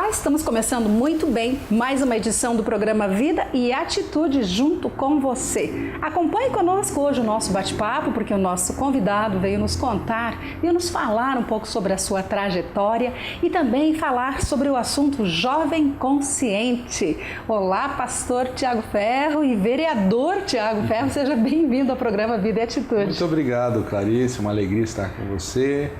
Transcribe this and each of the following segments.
Olá, estamos começando muito bem mais uma edição do programa Vida e Atitude junto com você. Acompanhe conosco hoje o nosso bate-papo, porque o nosso convidado veio nos contar e nos falar um pouco sobre a sua trajetória e também falar sobre o assunto Jovem Consciente. Olá, pastor Tiago Ferro e vereador Tiago Ferro, seja bem-vindo ao programa Vida e Atitude. Muito obrigado, Clarice, uma alegria estar com você,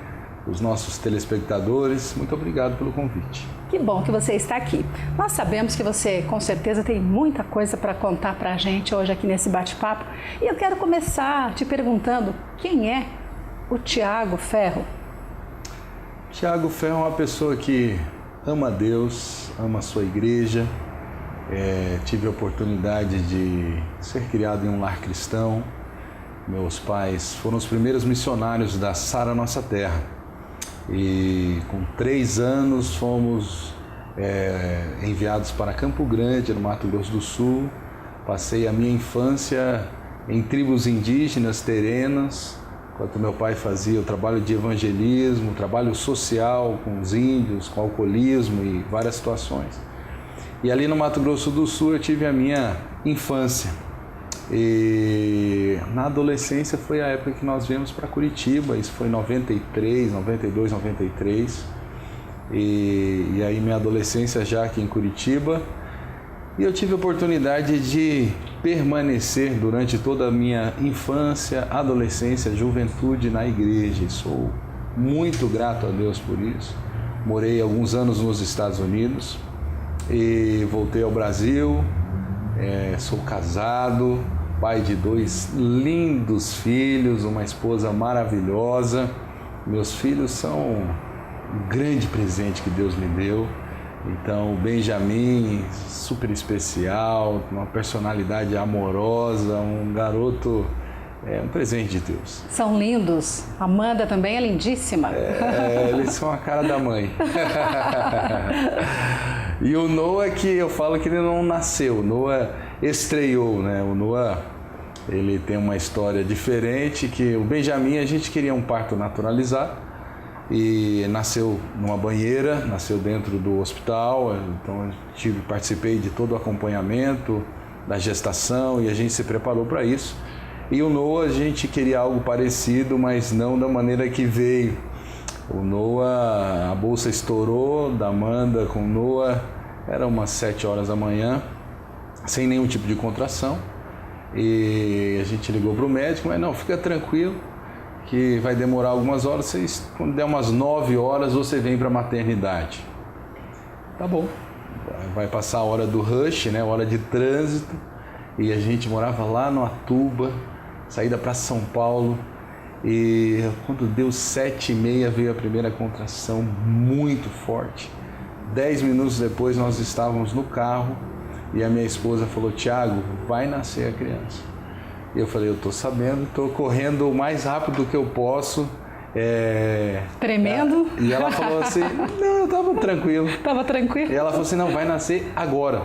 os nossos telespectadores, muito obrigado pelo convite. Que bom que você está aqui. Nós sabemos que você, com certeza, tem muita coisa para contar para a gente hoje aqui nesse bate-papo. E eu quero começar te perguntando, quem é o Tiago Ferro? Tiago Ferro é uma pessoa que ama Deus, ama a sua igreja. Tive a oportunidade de ser criado em um lar cristão. Meus pais foram os primeiros missionários da Sara Nossa Terra. E com 3 anos fomos enviados para Campo Grande, no Mato Grosso do Sul. Passei a minha infância em tribos indígenas, terenas, enquanto meu pai fazia o trabalho de evangelismo, trabalho social com os índios, com alcoolismo e várias situações. E ali no Mato Grosso do Sul eu tive a minha infância. E na adolescência foi a época que nós viemos para Curitiba, isso foi em 93, 92, 93. E aí minha adolescência já aqui em Curitiba. E eu tive a oportunidade de permanecer durante toda a minha infância, adolescência, juventude na igreja. E sou muito grato a Deus por isso. Morei alguns anos nos Estados Unidos e voltei ao Brasil. Sou casado, pai de 2 lindos filhos, uma esposa maravilhosa. Meus filhos são um grande presente que Deus me deu. Então, o Benjamin, super especial, uma personalidade amorosa, um garoto, um presente de Deus. São lindos. Amanda também é lindíssima. Eles são a cara da mãe. E o Noah, que eu falo que ele não nasceu, o Noah estreou, né? O Noah, ele tem uma história diferente, que o Benjamin a gente queria um parto naturalizado e nasceu numa banheira, nasceu dentro do hospital, então participei de todo o acompanhamento da gestação e a gente se preparou para isso. E o Noah a gente queria algo parecido, mas não da maneira que veio. O Noah, a bolsa estourou da Amanda com o Noah, era umas 7 horas da manhã, sem nenhum tipo de contração. E a gente ligou para o médico, mas não, fica tranquilo, que vai demorar algumas horas, quando der umas 9 horas você vem para a maternidade. Tá bom, vai passar a hora do rush, né, hora de trânsito, e a gente morava lá no Atuba, saída para São Paulo. E quando deu 7h30 veio a primeira contração muito forte. 10 minutos depois nós estávamos no carro e a minha esposa falou: Tiago, vai nascer a criança. E eu falei: eu estou sabendo, estou correndo o mais rápido que eu posso. Tremendo? E ela falou assim: não, eu estava tranquilo. Estava tranquilo? E ela falou assim: não, vai nascer agora.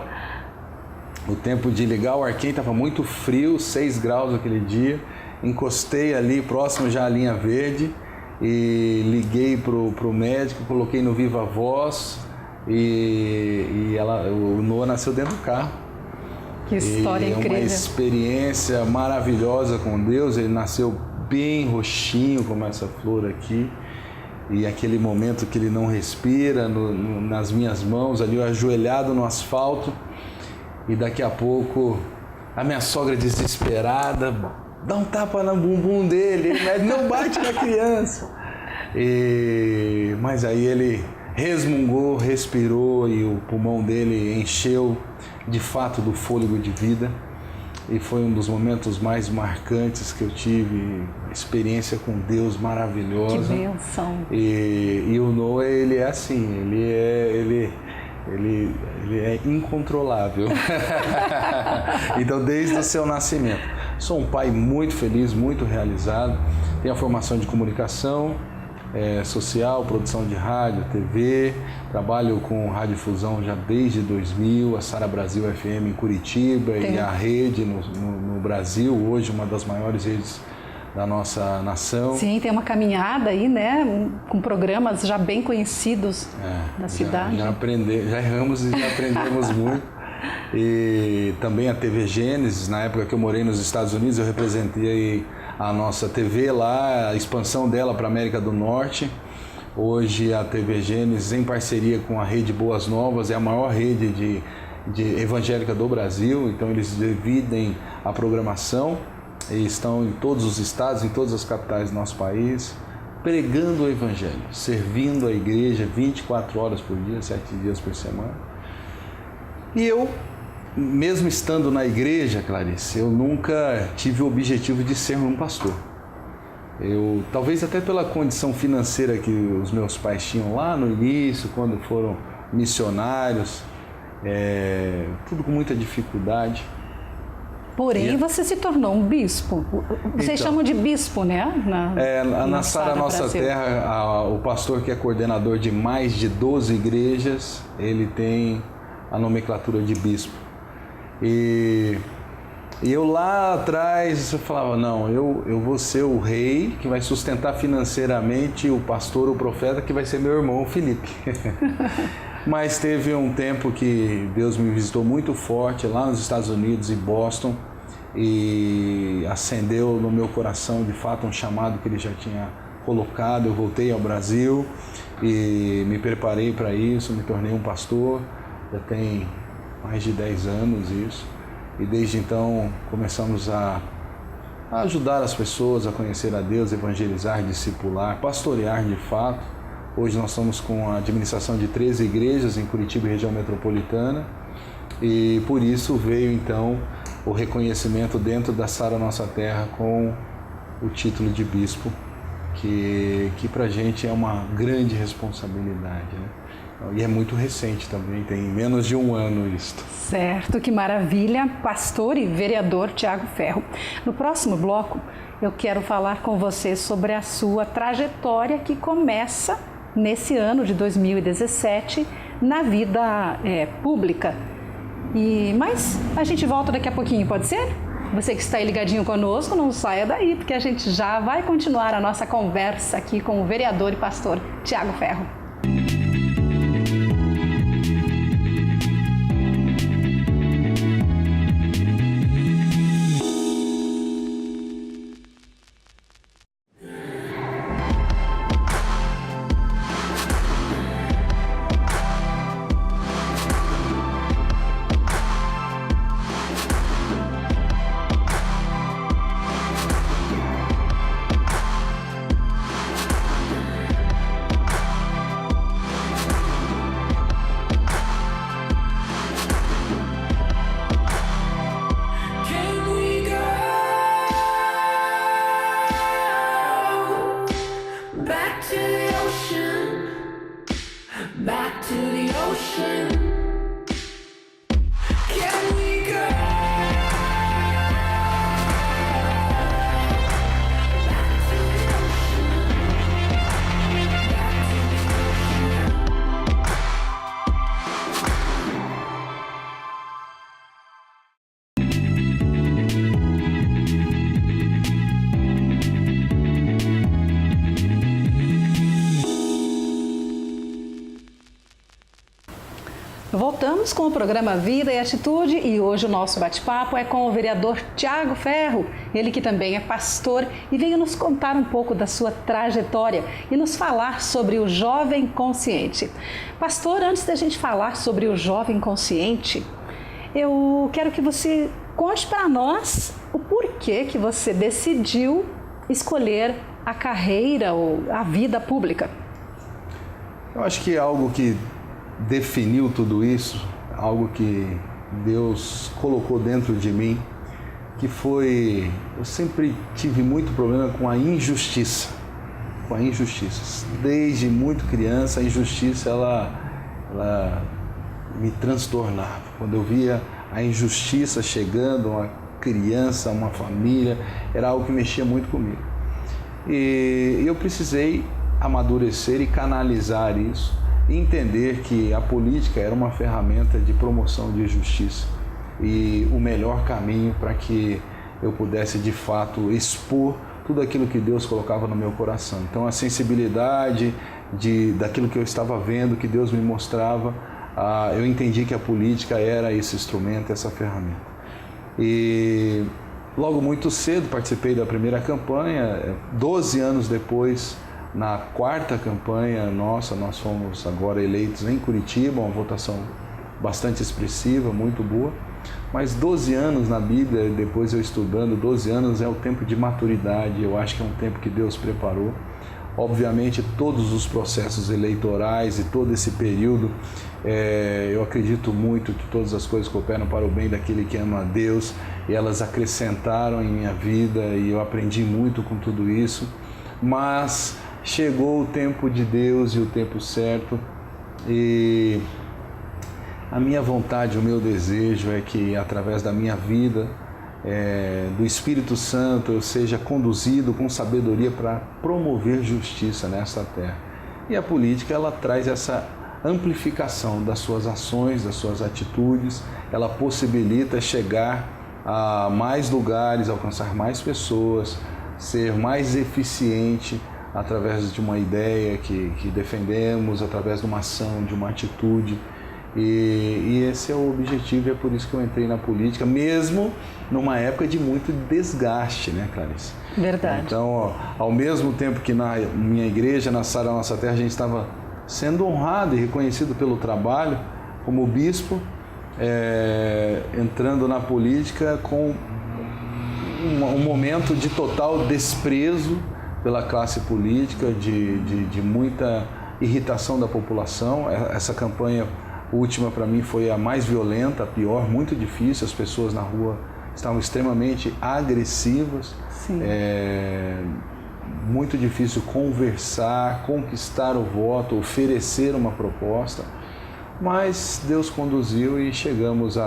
O tempo de ligar o ar quente estava muito frio, 6 graus aquele dia. Encostei ali próximo já à linha verde e liguei pro médico, coloquei no Viva Voz e o Noah nasceu dentro do carro. Que história incrível. Uma experiência maravilhosa com Deus. Ele nasceu bem roxinho como essa flor aqui e aquele momento que ele não respira nas minhas mãos ali, ajoelhado no asfalto, e daqui a pouco a minha sogra desesperada: dá um tapa no bumbum dele, ele não bate na criança. Mas aí ele resmungou, respirou e o pulmão dele encheu de fato do fôlego de vida. E foi um dos momentos mais marcantes que eu tive, experiência com Deus maravilhosa. Que bênção. E o Noah, ele é assim, ele é incontrolável. Então, desde o seu nascimento. Sou um pai muito feliz, muito realizado. Tenho a formação de comunicação social, produção de rádio, TV. Trabalho com radiodifusão já desde 2000, a Sara Brasil FM em Curitiba e a rede no Brasil, hoje uma das maiores redes da nossa nação. Sim, tem uma caminhada aí, né, com programas já bem conhecidos da cidade. Já erramos e já aprendemos muito. E também a TV Gênesis, na época que eu morei nos Estados Unidos, eu representei a nossa TV lá, a expansão dela para a América do Norte. Hoje a TV Gênesis, em parceria com a Rede Boas Novas, é a maior rede de evangélica do Brasil, então eles dividem a programação e estão em todos os estados, em todas as capitais do nosso país, pregando o Evangelho, servindo a igreja 24 horas por dia, 7 dias por semana. E eu, mesmo estando na igreja, Clarice, eu nunca tive o objetivo de ser um pastor. Eu, talvez até pela condição financeira que os meus pais tinham lá no início, quando foram missionários, tudo com muita dificuldade. Porém, você se tornou um bispo. Vocês chamam de bispo, né? Na Sara Nossa Terra, o pastor que é coordenador de mais de 12 igrejas, ele tem a nomenclatura de bispo. E eu lá atrás eu falava, não, eu vou ser o rei que vai sustentar financeiramente o pastor, o profeta, que vai ser meu irmão, o Felipe. Mas teve um tempo que Deus me visitou muito forte lá nos Estados Unidos, em Boston, e acendeu no meu coração de fato um chamado que Ele já tinha colocado. Eu voltei ao Brasil e me preparei para isso, me tornei um pastor, já tem mais de 10 anos isso, e desde então começamos a ajudar as pessoas a conhecer a Deus, evangelizar, discipular, pastorear de fato. Hoje nós estamos com a administração de 13 igrejas em Curitiba e região metropolitana, e por isso veio então o reconhecimento dentro da Sara Nossa Terra com o título de bispo, que para a gente é uma grande responsabilidade, né? E é muito recente também, tem menos de um ano isso. Certo, que maravilha, pastor e vereador Tiago Ferro. No próximo bloco eu quero falar com você sobre a sua trajetória que começa nesse ano de 2017 na vida pública. Mas a gente volta daqui a pouquinho, pode ser? Você que está aí ligadinho conosco, não saia daí, porque a gente já vai continuar a nossa conversa aqui com o vereador e pastor Tiago Ferro. Voltamos com o programa Vida e Atitude e hoje o nosso bate-papo é com o vereador Tiago Ferro, ele que também é pastor e veio nos contar um pouco da sua trajetória e nos falar sobre o jovem consciente. Pastor, antes da gente falar sobre o jovem consciente, eu quero que você conte para nós o porquê que você decidiu escolher a carreira ou a vida pública. Eu acho que é algo que definiu tudo isso, algo que Deus colocou dentro de mim, que foi, eu sempre tive muito problema com a injustiça, desde muito criança a injustiça ela me transtornava, quando eu via a injustiça chegando, uma criança, uma família, era algo que mexia muito comigo, e eu precisei amadurecer e canalizar isso, e entender que a política era uma ferramenta de promoção de justiça e o melhor caminho para que eu pudesse de fato expor tudo aquilo que Deus colocava no meu coração. Então a sensibilidade daquilo que eu estava vendo, que Deus me mostrava, eu entendi que a política era esse instrumento, essa ferramenta. E logo muito cedo participei da primeira campanha, 12 anos depois, na quarta campanha nossa, nós fomos agora eleitos em Curitiba, uma votação bastante expressiva, muito boa. Mas 12 anos na Bíblia, depois eu estudando, 12 anos é o tempo de maturidade, eu acho que é um tempo que Deus preparou. Obviamente, todos os processos eleitorais e todo esse período, eu acredito muito que todas as coisas cooperam para o bem daquele que ama a Deus, e elas acrescentaram em minha vida e eu aprendi muito com tudo isso. Mas chegou o tempo de Deus e o tempo certo, e a minha vontade, o meu desejo é que através da minha vida, do Espírito Santo, eu seja conduzido com sabedoria para promover justiça nessa terra. E a política, ela traz essa amplificação das suas ações, das suas atitudes, ela possibilita chegar a mais lugares, alcançar mais pessoas, ser mais eficiente através de uma ideia que defendemos, através de uma ação, de uma atitude. E esse é o objetivo, e é por isso que eu entrei na política, mesmo numa época de muito desgaste, né, Clarice? Verdade. Então, ao mesmo tempo que na minha igreja, na Sara Nossa Terra, a gente estava sendo honrado e reconhecido pelo trabalho, como bispo, entrando na política com um momento de total desprezo pela classe política, de muita irritação da população. Essa campanha última para mim foi a mais violenta, a pior, muito difícil. As pessoas na rua estavam extremamente agressivas. Sim. Muito difícil conversar, conquistar o voto, oferecer uma proposta. Mas Deus conduziu e chegamos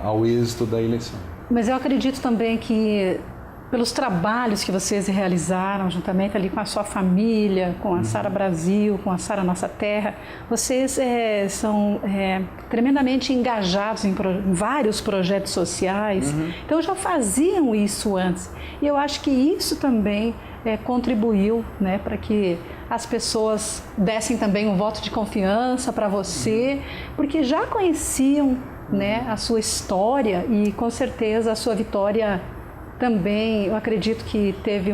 ao êxito da eleição. Mas eu acredito também que pelos trabalhos que vocês realizaram juntamente ali com a sua família, com a Sara Brasil, com a Sara Nossa Terra, vocês são tremendamente engajados em vários projetos sociais, então já faziam isso antes. E eu acho que isso também contribuiu, né, para que as pessoas dessem também um voto de confiança para você, porque já conheciam, né, a sua história e com certeza a sua vitória também, eu acredito que teve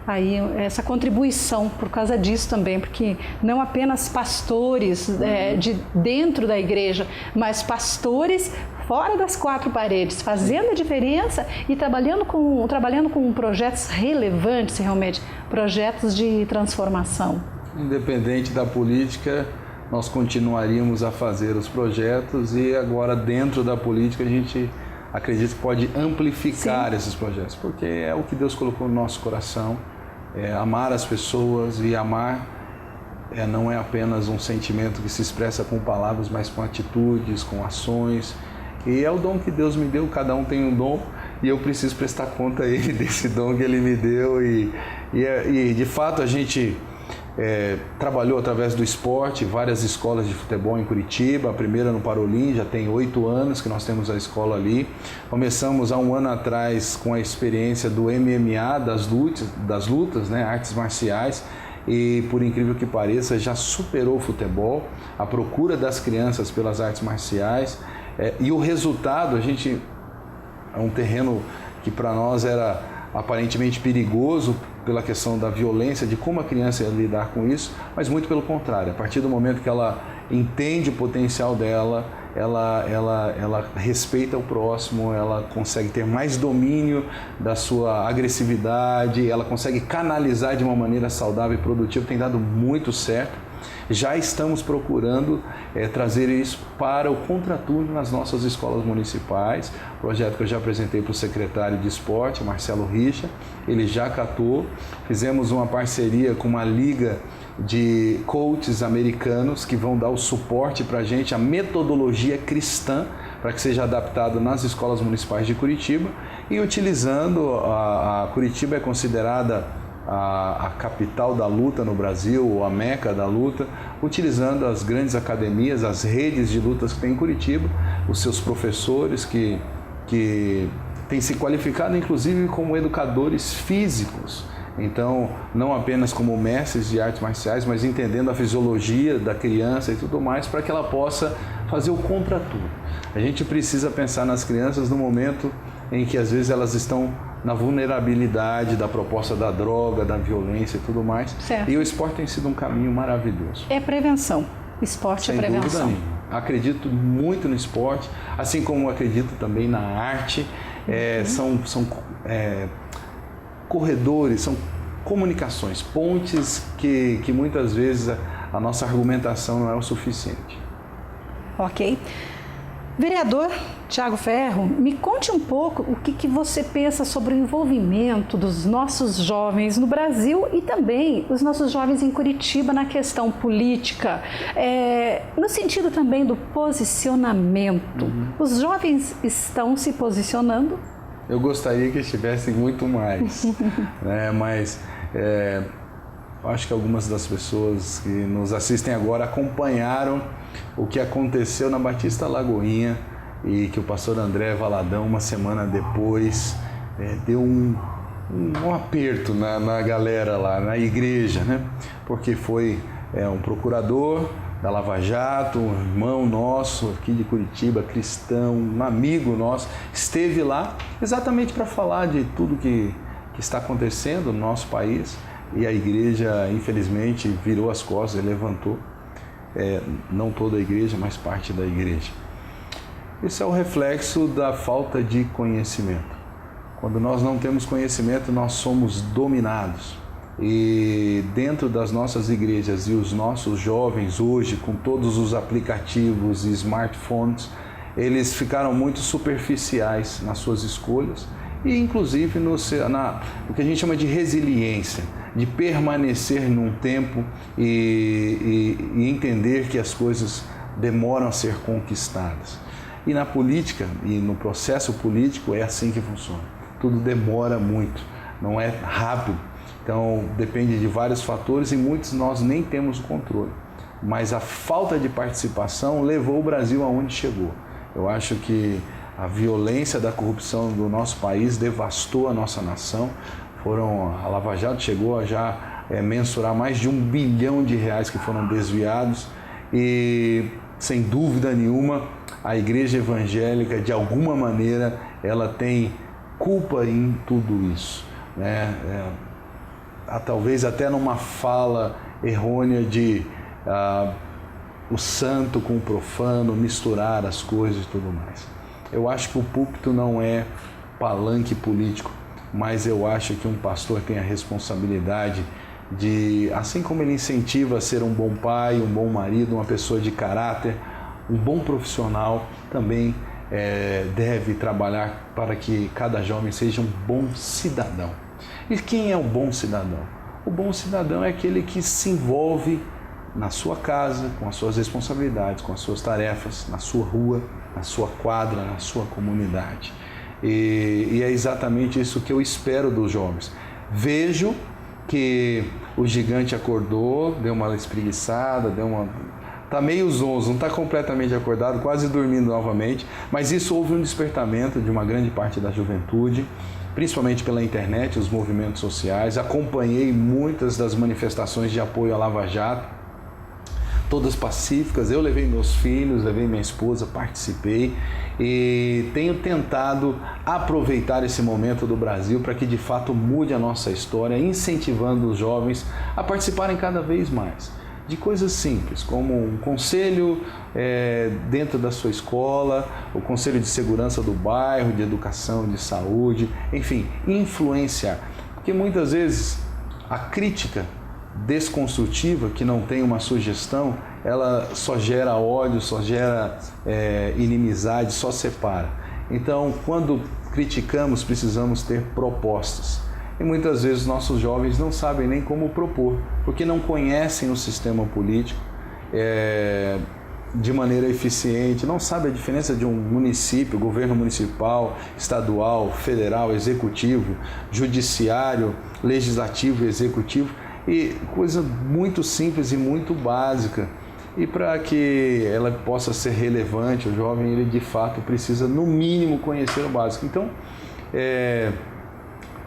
aí essa contribuição por causa disso também, porque não apenas pastores de dentro da igreja, mas pastores fora das quatro paredes, fazendo a diferença e trabalhando com projetos relevantes, realmente, projetos de transformação. Independente da política, nós continuaríamos a fazer os projetos, e agora dentro da política a gente acredita que pode amplificar esses projetos, porque é o que Deus colocou no nosso coração, amar as pessoas, e amar não é apenas um sentimento que se expressa com palavras, mas com atitudes, com ações, e é o dom que Deus me deu. Cada um tem um dom e eu preciso prestar conta a Ele desse dom que Ele me deu, e de fato a gente trabalhou através do esporte, várias escolas de futebol em Curitiba, a primeira no Parolim, já tem 8 anos que nós temos a escola ali. Começamos há 1 ano atrás com a experiência do MMA, das lutas, né, artes marciais, e por incrível que pareça já superou o futebol, a procura das crianças pelas artes marciais, e o resultado, é um terreno que para nós era aparentemente perigoso pela questão da violência, de como a criança ia lidar com isso, mas muito pelo contrário. A partir do momento que ela entende o potencial dela, ela respeita o próximo, ela consegue ter mais domínio da sua agressividade, ela consegue canalizar de uma maneira saudável e produtiva, tem dado muito certo. Já estamos procurando trazer isso para o contraturno nas nossas escolas municipais, projeto que eu já apresentei para o secretário de esporte, Marcelo Richa, ele já acatou. Fizemos uma parceria com uma liga de coaches americanos que vão dar o suporte para a gente, a metodologia cristã, para que seja adaptado nas escolas municipais de Curitiba, e utilizando, a Curitiba é considerada a capital da luta no Brasil, ou a meca da luta, utilizando as grandes academias, as redes de lutas que tem em Curitiba, os seus professores que têm se qualificado inclusive como educadores físicos. Então, não apenas como mestres de artes marciais, mas entendendo a fisiologia da criança e tudo mais, para que ela possa fazer o contra tudo. A gente precisa pensar nas crianças no momento em que às vezes elas estão na vulnerabilidade da proposta da droga, da violência e tudo mais. Certo. E o esporte tem sido um caminho maravilhoso. É prevenção. Esporte Sem é prevenção. dúvida nenhuma. Acredito muito no esporte, assim como acredito também na arte. São corredores, são comunicações, pontes que muitas vezes a nossa argumentação não é o suficiente. Ok. Vereador Thiago Ferro, me conte um pouco o que você pensa sobre o envolvimento dos nossos jovens no Brasil e também os nossos jovens em Curitiba na questão política, no sentido também do posicionamento. Os jovens estão se posicionando? Eu gostaria que estivessem muito mais, né? Mas acho que algumas das pessoas que nos assistem agora acompanharam o que aconteceu na Batista Lagoinha e que o pastor André Valadão, uma semana depois, deu um aperto na galera lá, na igreja, né? Porque foi um procurador da Lava Jato, um irmão nosso aqui de Curitiba, cristão, um amigo nosso, esteve lá exatamente para falar de tudo que está acontecendo no nosso país, e a igreja, infelizmente, virou as costas e levantou. Não toda a igreja, mas parte da igreja. Esse é o reflexo da falta de conhecimento. Quando nós não temos conhecimento, nós somos dominados. E dentro das nossas igrejas e os nossos jovens hoje, com todos os aplicativos e smartphones, eles ficaram muito superficiais nas suas escolhas e inclusive no que a gente chama de resiliência, de permanecer num tempo e entender que as coisas demoram a ser conquistadas. E na política e no processo político é assim que funciona. Tudo demora muito, não é rápido. Então depende de vários fatores e muitos nós nem temos o controle. Mas a falta de participação levou o Brasil aonde chegou. Eu acho que a violência da corrupção do nosso país devastou a nossa nação. A Lava Jato chegou a já mensurar mais de R$1 bilhão que foram desviados e, sem dúvida nenhuma, a igreja evangélica, de alguma maneira, ela tem culpa em tudo isso, né? Talvez até numa fala errônea de o santo com o profano, misturar as coisas e tudo mais. Eu acho que o púlpito não é palanque político, mas eu acho que um pastor tem a responsabilidade de, assim como ele incentiva a ser um bom pai, um bom marido, uma pessoa de caráter, um bom profissional, também deve trabalhar para que cada jovem seja um bom cidadão. E quem é o bom cidadão? O bom cidadão é aquele que se envolve na sua casa, com as suas responsabilidades, com as suas tarefas, na sua rua, na sua quadra, na sua comunidade. E é exatamente isso que eu espero dos jovens. Vejo que o gigante acordou, deu uma espreguiçada, está meio zonzo, não está completamente acordado, quase dormindo novamente, mas isso houve um despertamento de uma grande parte da juventude, principalmente pela internet, os movimentos sociais. Acompanhei muitas das manifestações de apoio à Lava Jato, todas pacíficas. Eu levei meus filhos, levei minha esposa, participei e tenho tentado aproveitar esse momento do Brasil para que de fato mude a nossa história, incentivando os jovens a participarem cada vez mais de coisas simples, como um conselho dentro da sua escola, o conselho de segurança do bairro, de educação, de saúde, enfim, influenciar. Porque muitas vezes a crítica desconstrutiva, que não tem uma sugestão, ela só gera ódio, só gera inimizade, só separa. Então, quando criticamos, precisamos ter propostas. E muitas vezes nossos jovens não sabem nem como propor, porque não conhecem o sistema político de maneira eficiente, não sabem a diferença de um município, governo municipal, estadual, federal, executivo, judiciário, legislativo e executivo, e coisa muito simples e muito básica. E para que ela possa ser relevante, o jovem ele de fato precisa no mínimo conhecer o básico. Então,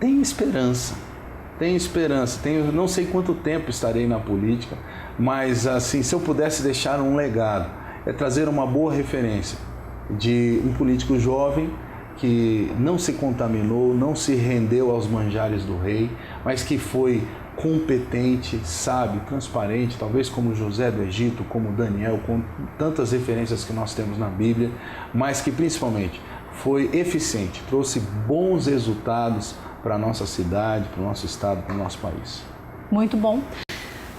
Tem esperança. Não sei quanto tempo estarei na política, mas assim, se eu pudesse deixar um legado, é trazer uma boa referência de um político jovem que não se contaminou, não se rendeu aos manjares do rei, mas que foi competente, sábio, transparente, talvez como José do Egito, como Daniel, com tantas referências que nós temos na Bíblia, mas que principalmente foi eficiente, trouxe bons resultados para a nossa cidade, para o nosso estado, para o nosso país. Muito bom.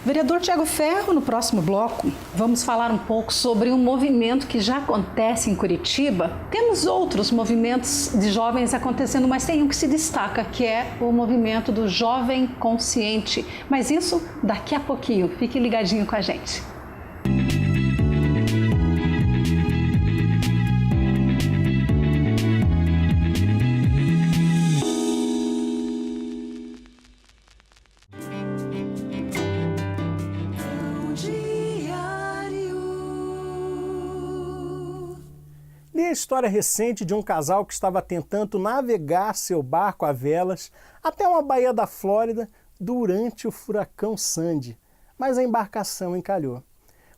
Vereador Tiago Ferro, no próximo bloco, vamos falar um pouco sobre um movimento que já acontece em Curitiba. Temos outros movimentos de jovens acontecendo, mas tem um que se destaca, que é o movimento do Jovem Consciente. Mas isso daqui a pouquinho. Fique ligadinho com a gente. Li a história recente de um casal que estava tentando navegar seu barco a velas até uma baía da Flórida durante o furacão Sandy, mas a embarcação encalhou.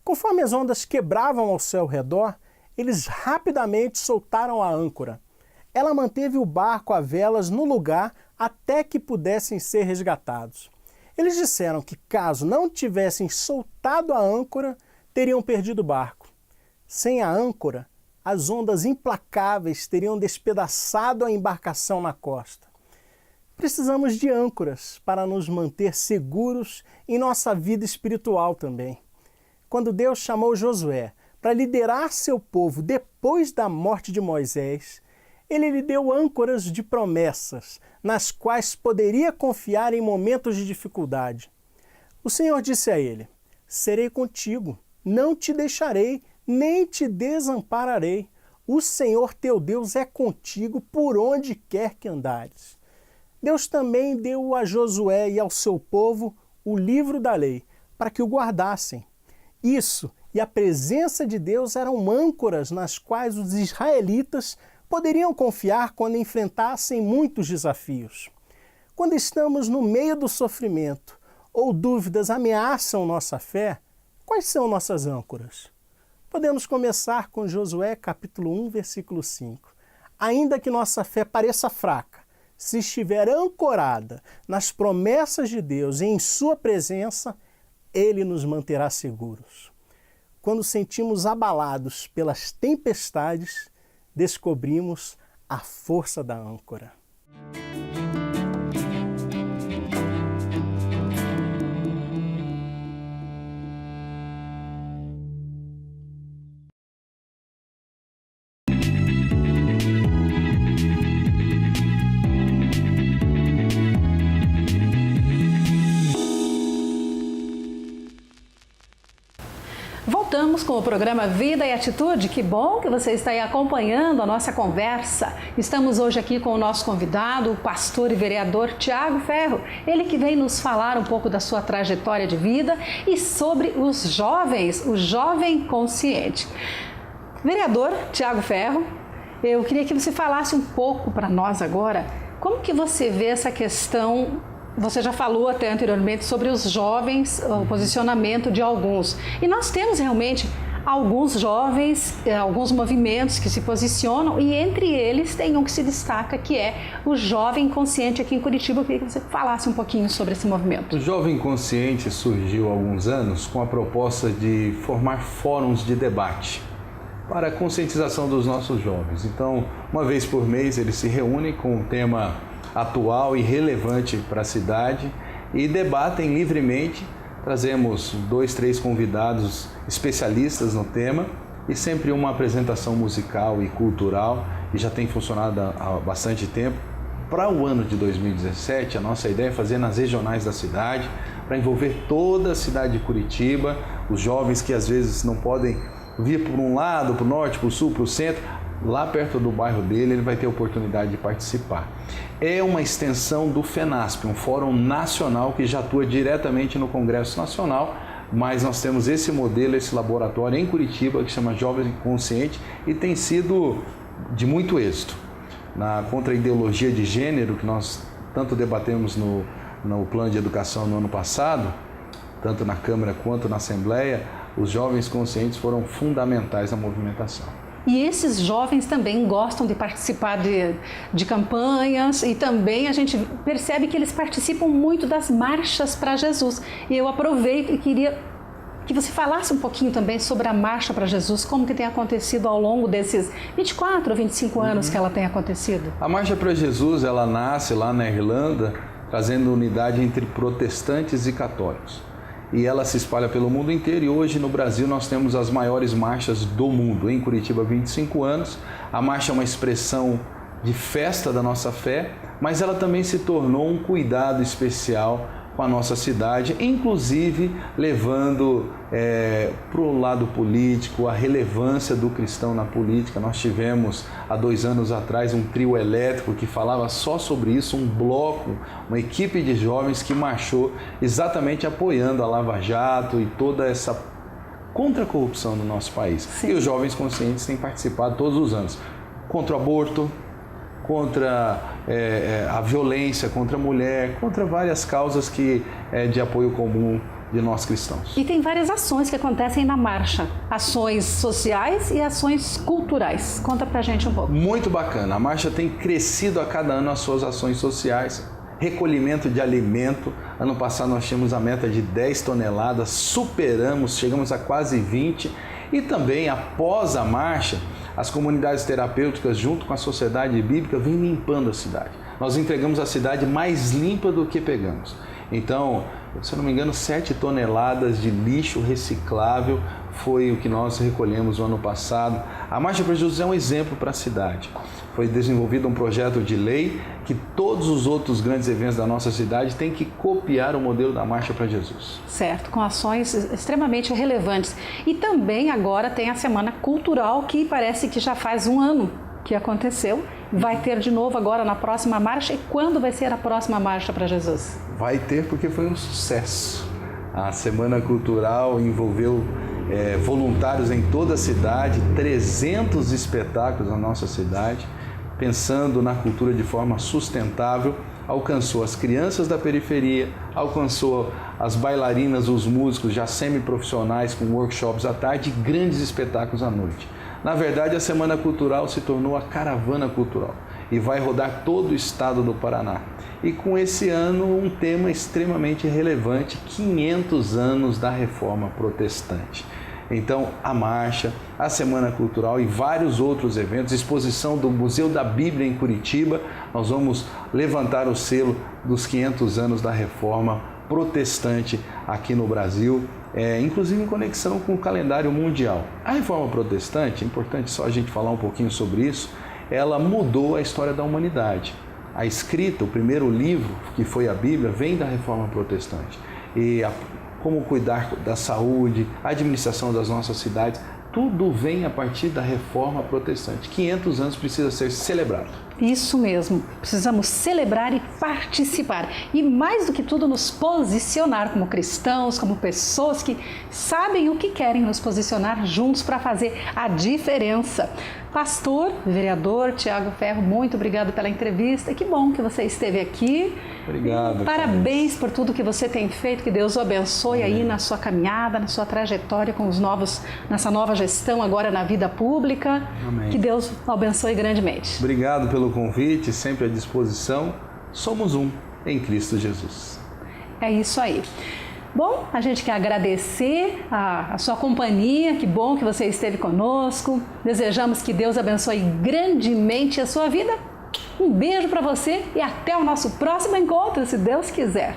Conforme as ondas quebravam ao seu redor, eles rapidamente soltaram a âncora. Ela manteve o barco a velas no lugar até que pudessem ser resgatados. Eles disseram que caso não tivessem soltado a âncora, teriam perdido o barco. Sem a âncora, as ondas implacáveis teriam despedaçado a embarcação na costa. Precisamos de âncoras para nos manter seguros em nossa vida espiritual também. Quando Deus chamou Josué para liderar seu povo depois da morte de Moisés, Ele lhe deu âncoras de promessas, nas quais poderia confiar em momentos de dificuldade. O Senhor disse a ele: serei contigo, não te deixarei, nem te desampararei. O Senhor teu Deus é contigo por onde quer que andares. Deus também deu a Josué e ao seu povo o livro da lei, para que o guardassem. Isso e a presença de Deus eram âncoras nas quais os israelitas poderiam confiar quando enfrentassem muitos desafios. Quando estamos no meio do sofrimento ou dúvidas ameaçam nossa fé, quais são nossas âncoras? Podemos começar com Josué capítulo 1, versículo 5. Ainda que nossa fé pareça fraca, se estiver ancorada nas promessas de Deus e em sua presença, Ele nos manterá seguros. Quando sentimos abalados pelas tempestades, descobrimos a força da âncora. Voltamos com o programa Vida e Atitude. Que bom que você está aí acompanhando a nossa conversa. Estamos hoje aqui com o nosso convidado, o pastor e vereador Tiago Ferro. Ele que vem nos falar um pouco da sua trajetória de vida e sobre os jovens, o Jovem Consciente. Vereador Tiago Ferro, eu queria que você falasse um pouco para nós agora, como que você vê essa questão. Você já falou até anteriormente sobre os jovens, o posicionamento de alguns. E nós temos realmente alguns jovens, alguns movimentos que se posicionam e entre eles tem um que se destaca, que é o Jovem Consciente aqui em Curitiba. Eu queria que você falasse um pouquinho sobre esse movimento. O Jovem Consciente surgiu há alguns anos com a proposta de formar fóruns de debate para a conscientização dos nossos jovens. Então, uma vez por mês eles se reúnem com um tema atual e relevante para a cidade e debatem livremente. Trazemos 2, 3 convidados especialistas no tema e sempre uma apresentação musical e cultural, e já tem funcionado há bastante tempo. Para o ano de 2017, a nossa ideia é fazer nas regionais da cidade, para envolver toda a cidade de Curitiba, os jovens que às vezes não podem vir por um lado, para o norte, para o sul, para o centro. Lá perto do bairro dele, ele vai ter a oportunidade de participar. É uma extensão do FENASP, um fórum nacional que já atua diretamente no Congresso Nacional, mas nós temos esse modelo, esse laboratório em Curitiba, que chama Jovem Consciente, e tem sido de muito êxito. contra a ideologia de gênero, que nós tanto debatemos no plano de educação no ano passado, tanto na Câmara quanto na Assembleia, os jovens conscientes foram fundamentais na movimentação. E esses jovens também gostam de participar de campanhas e também a gente percebe que eles participam muito das marchas para Jesus. E eu aproveito e queria que você falasse um pouquinho também sobre a Marcha para Jesus, como que tem acontecido ao longo desses 24 ou 25 anos que ela tem acontecido. A Marcha para Jesus, ela nasce lá na Irlanda, trazendo unidade entre protestantes e católicos. E ela se espalha pelo mundo inteiro e hoje no Brasil nós temos as maiores marchas do mundo. Em Curitiba, 25 anos. A marcha é uma expressão de festa da nossa fé, mas ela também se tornou um cuidado especial com a nossa cidade, inclusive levando para o lado político a relevância do cristão na política. Nós tivemos há 2 anos atrás um trio elétrico que falava só sobre isso, um bloco, uma equipe de jovens que marchou exatamente apoiando a Lava Jato e toda essa contra a corrupção no nosso país. Sim. E os jovens conscientes têm participado todos os anos contra o aborto, contra a violência contra a mulher, contra várias causas que de apoio comum de nós cristãos. E tem várias ações que acontecem na marcha, ações sociais e ações culturais. Conta pra gente um pouco. Muito bacana, a marcha tem crescido a cada ano as suas ações sociais, recolhimento de alimento. Ano passado nós tínhamos a meta de 10 toneladas, superamos, chegamos a quase 20. E também, após a marcha, as comunidades terapêuticas, junto com a sociedade bíblica, vêm limpando a cidade. Nós entregamos a cidade mais limpa do que pegamos. Então, se eu não me engano, 7 toneladas de lixo reciclável foi o que nós recolhemos no ano passado. A Marcha para Jesus é um exemplo para a cidade. Foi desenvolvido um projeto de lei que todos os outros grandes eventos da nossa cidade têm que copiar o modelo da Marcha para Jesus. Certo, com ações extremamente relevantes. E também agora tem a Semana Cultural, que parece que já faz 1 ano que aconteceu. Vai ter de novo agora na próxima marcha. E quando vai ser a próxima Marcha para Jesus? Vai ter porque foi um sucesso. A Semana Cultural envolveu voluntários em toda a cidade, 300 espetáculos na nossa cidade, pensando na cultura de forma sustentável, alcançou as crianças da periferia, alcançou as bailarinas, os músicos já semiprofissionais com workshops à tarde e grandes espetáculos à noite. Na verdade, a Semana Cultural se tornou a Caravana Cultural e vai rodar todo o estado do Paraná. E com esse ano um tema extremamente relevante, 500 anos da Reforma Protestante. Então, a marcha, a Semana Cultural e vários outros eventos, exposição do Museu da Bíblia em Curitiba, nós vamos levantar o selo dos 500 anos da Reforma Protestante aqui no Brasil, inclusive em conexão com o calendário mundial. A Reforma Protestante, é importante só a gente falar um pouquinho sobre isso, ela mudou a história da humanidade. A escrita, o primeiro livro, que foi a Bíblia, vem da Reforma Protestante. E como cuidar da saúde, a administração das nossas cidades, tudo vem a partir da Reforma Protestante. 500 anos precisa ser celebrado. Isso mesmo, precisamos celebrar e participar. E mais do que tudo, nos posicionar como cristãos, como pessoas que sabem o que querem, nos posicionar juntos para fazer a diferença. Pastor, vereador Tiago Ferro, muito obrigado pela entrevista. Que bom que você esteve aqui. Obrigado. Parabéns por tudo que você tem feito. Que Deus o abençoe aí na sua caminhada, na sua trajetória com nessa nova gestão agora na vida pública. Amém. Que Deus o abençoe grandemente. Obrigado pelo convite, sempre à disposição. Somos um em Cristo Jesus. É isso aí. Bom, a gente quer agradecer a sua companhia, que bom que você esteve conosco. Desejamos que Deus abençoe grandemente a sua vida. Um beijo para você e até o nosso próximo encontro, se Deus quiser.